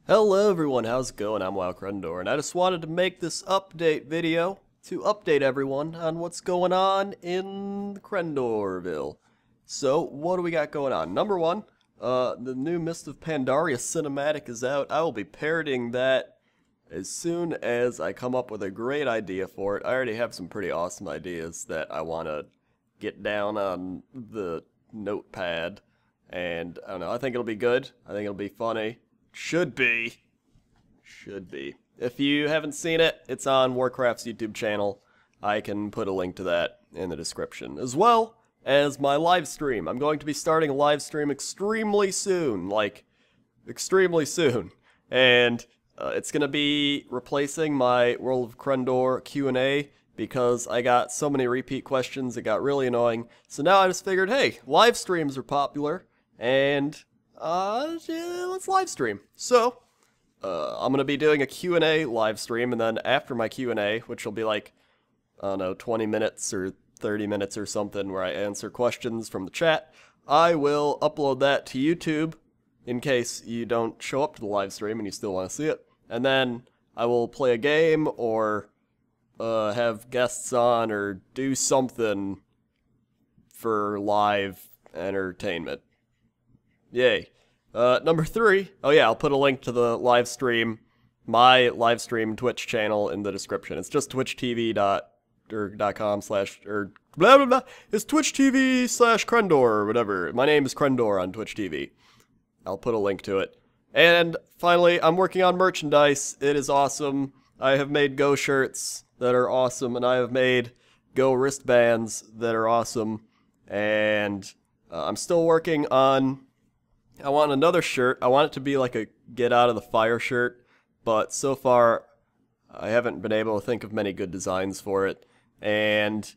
Hello everyone, how's it going? I'm WoWcrendor, and I just wanted to make this update video to update everyone on what's going on in Crendorville. So, what do we got going on? Number one, the new Mist of Pandaria cinematic is out. I will be parodying that as soon as I come up with a great idea for it. I already have some pretty awesome ideas that I want to get down on the notepad, and I don't know, I think it'll be good. I think it'll be funny. Should be. If you haven't seen it, it's on Warcraft's YouTube channel. I can put a link to that in the description. As well as my live stream. I'm going to be starting a live stream extremely soon. Like, extremely soon. And it's going to be replacing my World of Crendor Q&A because I got so many repeat questions, it got really annoying. So now I just figured, hey, live streams are popular, and let's live stream. So, I'm going to be doing a Q&A live stream, and then after my Q&A, which will be like, I don't know, 20 minutes or 30 minutes or something, where I answer questions from the chat, I will upload that to YouTube, in case you don't show up to the live stream and you still want to see it. And then I will play a game, or have guests on, or do something for live entertainment. Yay. Number 3, oh yeah, I'll put a link to the live stream, my live stream Twitch channel in the description. It's just twitchtv.com/ or blah blah blah. It's twitchtv/Crendor or whatever. My name is Crendor on Twitch TV. I'll put a link to it. And finally, I'm working on merchandise. It is awesome. I have made Go shirts that are awesome, and I have made Go wristbands that are awesome. And I'm still working on, I want another shirt. I want it to be like a get out of the fire shirt, but so far I haven't been able to think of many good designs for it. And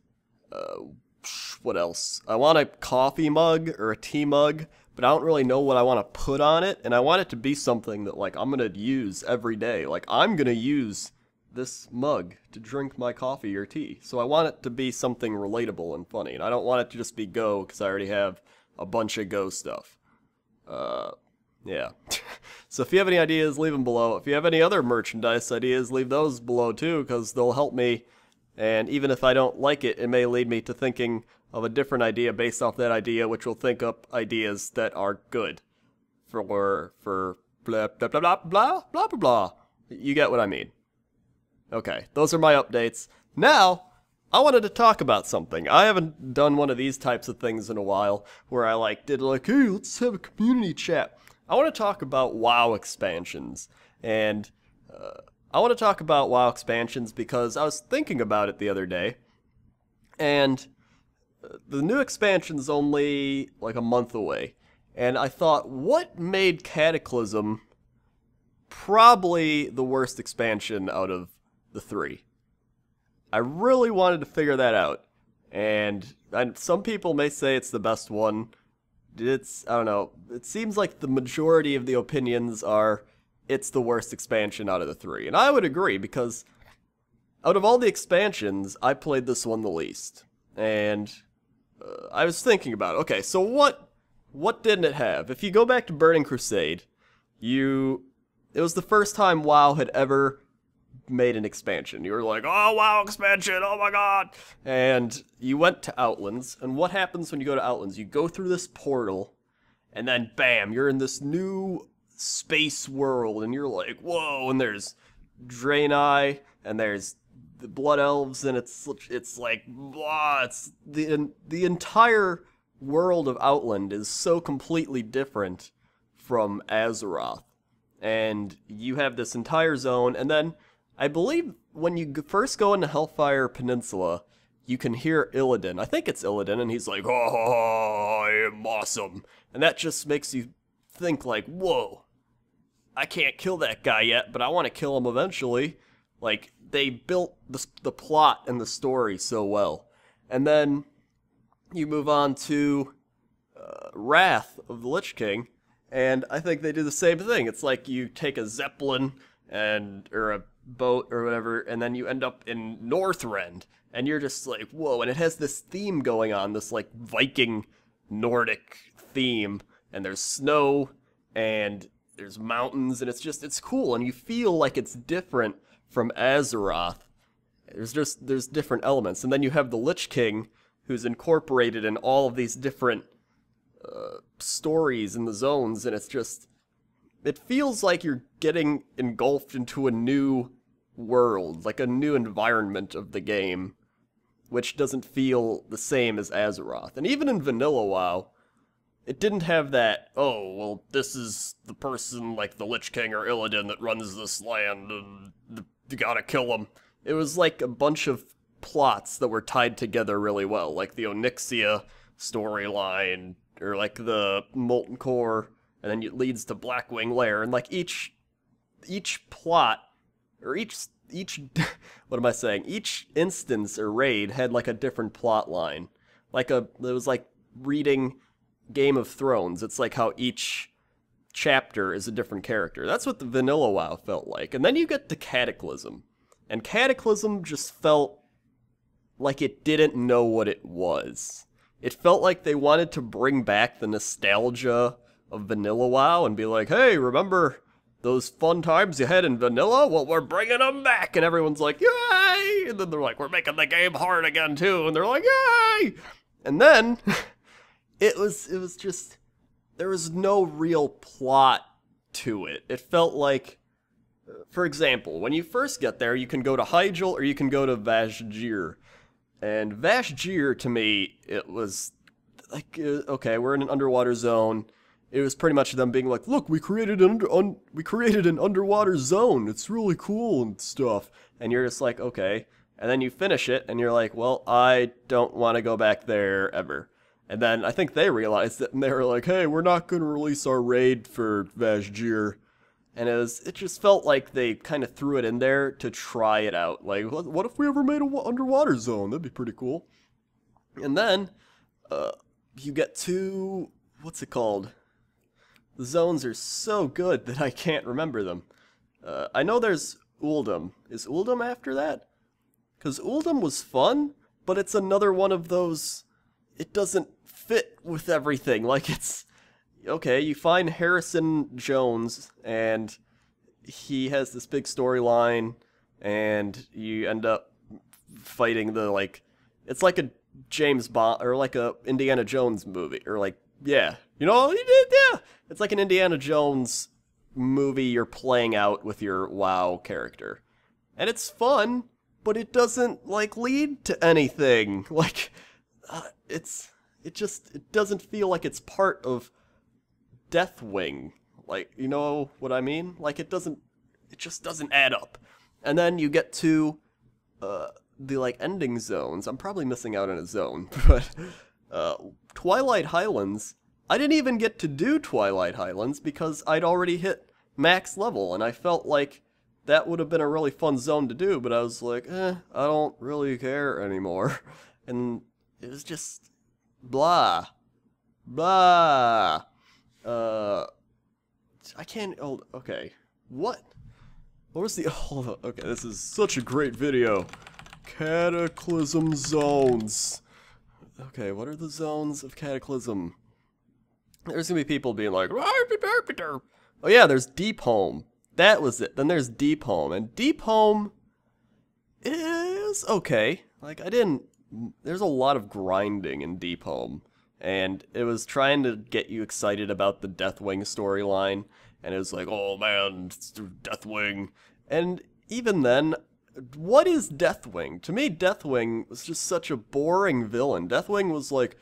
what else? I want a coffee mug or a tea mug, but I don't really know what I want to put on it, and I want it to be something that like I'm going to use every day. Like, I'm going to use this mug to drink my coffee or tea. So I want it to be something relatable and funny, and I don't want it to just be Go, because I already have a bunch of Go stuff. Yeah. So if you have any ideas, leave them below. If you have any other merchandise ideas, leave those below too, because they'll help me. And even if I don't like it, it may lead me to thinking of a different idea based off that idea, which will think up ideas that are good. For blah, blah, blah, blah, blah, blah, blah, blah. You get what I mean. Okay, those are my updates. Now, I wanted to talk about something. I haven't done one of these types of things in a while, where I did hey, let's have a community chat. I want to talk about WoW expansions, and I want to talk about WoW expansions because I was thinking about it the other day, and the new expansion's only like a month away, and I thought, what made Cataclysm probably the worst expansion out of the 3? I really wanted to figure that out, and some people may say it's the best one. I don't know, it seems like the majority of the opinions are it's the worst expansion out of the 3, and I would agree, because out of all the expansions, I played this one the least, and I was thinking about, okay, so what didn't it have? If you go back to Burning Crusade, it was the first time WoW had ever made an expansion. You were like, oh, WoW expansion, oh my god! And you went to Outlands, and what happens when you go to Outlands? You go through this portal, and then bam, you're in this new space world, and you're like, whoa, and there's Draenei, and there's the Blood Elves, and it's like, blah, it's the entire world of Outland is so completely different from Azeroth. And you have this entire zone, and then I believe when you first go into Hellfire Peninsula, you can hear Illidan. I think it's Illidan, and he's like, oh, I am awesome. And that just makes you think like, whoa, I can't kill that guy yet, but I want to kill him eventually. Like, they built the plot and the story so well. And then you move on to Wrath of the Lich King, and I think they do the same thing. It's like you take a Zeppelin or a boat or whatever, and then you end up in Northrend, and you're just like, whoa, and it has this theme going on, this like Viking Nordic theme, and there's snow, and there's mountains, and it's cool, and you feel like it's different from Azeroth. There's different elements, and then you have the Lich King, who's incorporated in all of these different stories in the zones, and it feels like you're getting engulfed into a new world, like a new environment of the game, which doesn't feel the same as Azeroth. And even in vanilla WoW, it didn't have that, oh, well, this is the person like the Lich King or Illidan that runs this land, and you gotta kill him. It was like a bunch of plots that were tied together really well, like the Onyxia storyline, or like the Molten Core, and then it leads to Blackwing Lair, and like each plot, or each what am I saying? Each instance or raid had like a different plot line. It was like reading Game of Thrones. It's like how each chapter is a different character. That's what the vanilla WoW felt like. And then you get to Cataclysm. And Cataclysm just felt like it didn't know what it was. It felt like they wanted to bring back the nostalgia of vanilla WoW and be like, hey, remember those fun times you had in vanilla? Well, we're bringing them back. And everyone's like, yay! And then they're like, we're making the game hard again, too. And they're like, yay! And then it was just, there was no real plot to it. It felt like, for example, when you first get there, you can go to Hyjal or you can go to Vashj'ir. And Vashj'ir, to me, it was like, okay, we're in an underwater zone. It was pretty much them being like, look, we created an underwater zone. It's really cool and stuff. And you're just like, okay. And then you finish it, and you're like, well, I don't want to go back there ever. And then I think they realized it, and they were like, hey, we're not going to release our raid for Vashj'ir. And it just felt like they kind of threw it in there to try it out. Like, what if we ever made an underwater zone? That'd be pretty cool. And then you get to, what's it called? The zones are so good that I can't remember them. I know there's Uldum. Is Uldum after that? Because Uldum was fun, but it's another one of those, it doesn't fit with everything. Like, it's, okay, you find Harrison Jones, and he has this big storyline, and you end up fighting the, like, it's like a James Bond, or like a Indiana Jones movie, or like, yeah, you know, yeah, it's like an Indiana Jones movie you're playing out with your WoW character. And it's fun, but it doesn't, like, lead to anything. Like, it doesn't feel like it's part of Deathwing. Like, you know what I mean? Like, it just doesn't add up. And then you get to the, like, ending zones. I'm probably missing out on a zone, but Twilight Highlands, I didn't even get to do Twilight Highlands because I'd already hit max level, and I felt like that would have been a really fun zone to do, but I was like, I don't really care anymore. And it was just blah. Blah. I can't, oh, okay. What was the, hold on, okay, this is such a great video. Cataclysm zones. Okay, what are the zones of Cataclysm? There's gonna be people being like, oh yeah, there's Deep Home. That was it. Then there's Deep Home. And Deep Home is okay. Like, there's a lot of grinding in Deep Home. And it was trying to get you excited about the Deathwing storyline. And it was like, oh man, it's Deathwing. And even then, what is Deathwing? To me, Deathwing was just such a boring villain. Deathwing was like,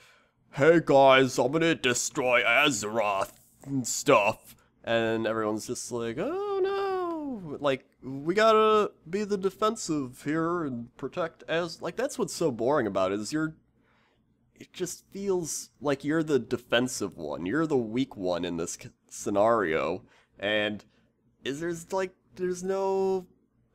hey guys, I'm gonna destroy Azeroth and stuff. And everyone's just like, oh no, like, we gotta be the defensive here and protect like, that's what's so boring about it, is it just feels like you're the defensive one, you're the weak one in this scenario, and there's no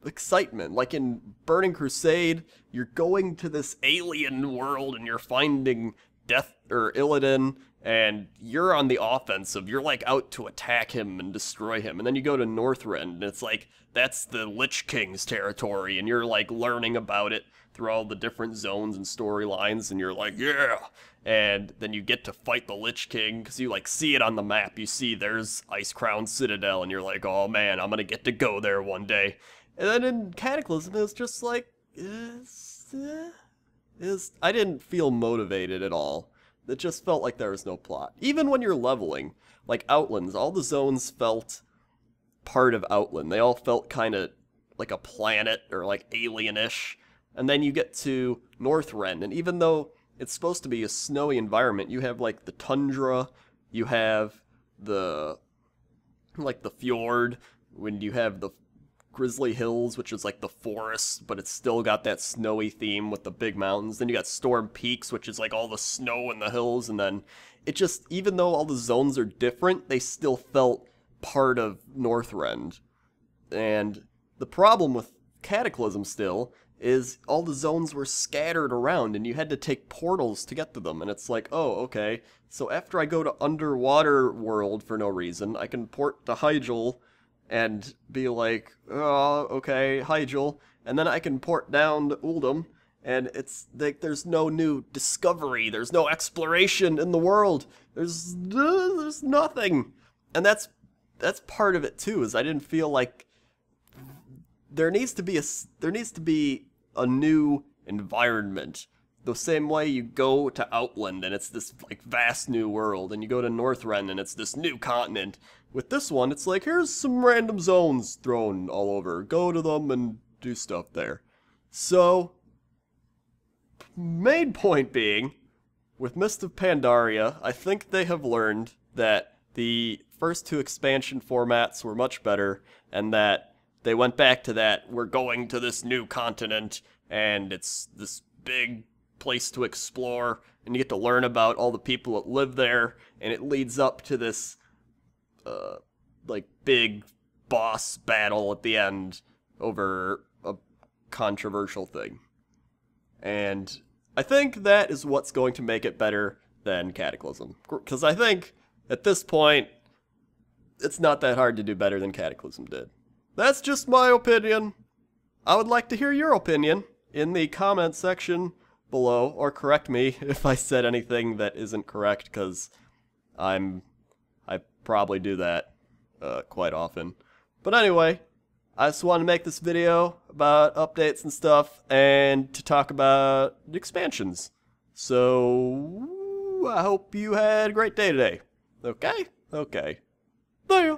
excitement. Like in Burning Crusade, you're going to this alien world and you're finding Illidan, and you're on the offensive. You're like out to attack him and destroy him. And then you go to Northrend, and it's like that's the Lich King's territory, and you're like learning about it through all the different zones and storylines, and you're like, yeah. And then you get to fight the Lich King, because you like see it on the map. You see there's Icecrown Citadel, and you're like, oh man, I'm gonna get to go there one day. And then in Cataclysm, it's just like, I didn't feel motivated at all. It just felt like there was no plot. Even when you're leveling, like Outlands, all the zones felt part of Outland. They all felt kind of like a planet or like alien-ish. And then you get to Northrend, and even though it's supposed to be a snowy environment, you have like the tundra, you have the like the fjord, when you have the Grizzly Hills, which is like the forest, but it's still got that snowy theme with the big mountains. Then you got Storm Peaks, which is like all the snow in the hills, and then it just, even though all the zones are different, they still felt part of Northrend. And the problem with Cataclysm still is all the zones were scattered around, and you had to take portals to get to them, and it's like, oh, okay, so after I go to Underwater World for no reason, I can port to Hyjal and be like, oh, okay, Hyjal, and then I can port down to Uldum, and it's like there's no new discovery, there's no exploration in the world, there's nothing, and that's part of it too. Is I didn't feel like there needs to be a new environment. The same way you go to Outland and it's this like vast new world, and you go to Northrend and it's this new continent. With this one, it's like, here's some random zones thrown all over. Go to them and do stuff there. So, main point being, with Mist of Pandaria, I think they have learned that the first two expansion formats were much better, and that they went back to that, we're going to this new continent, and it's this big place to explore, and you get to learn about all the people that live there, and it leads up to this like big boss battle at the end over a controversial thing. And I think that is what's going to make it better than Cataclysm. Because I think, at this point, it's not that hard to do better than Cataclysm did. That's just my opinion. I would like to hear your opinion in the comment section below, or correct me if I said anything that isn't correct, because I probably do that quite often. But anyway, I just wanted to make this video about updates and stuff, and to talk about expansions. So, I hope you had a great day today. Okay? Okay. See ya!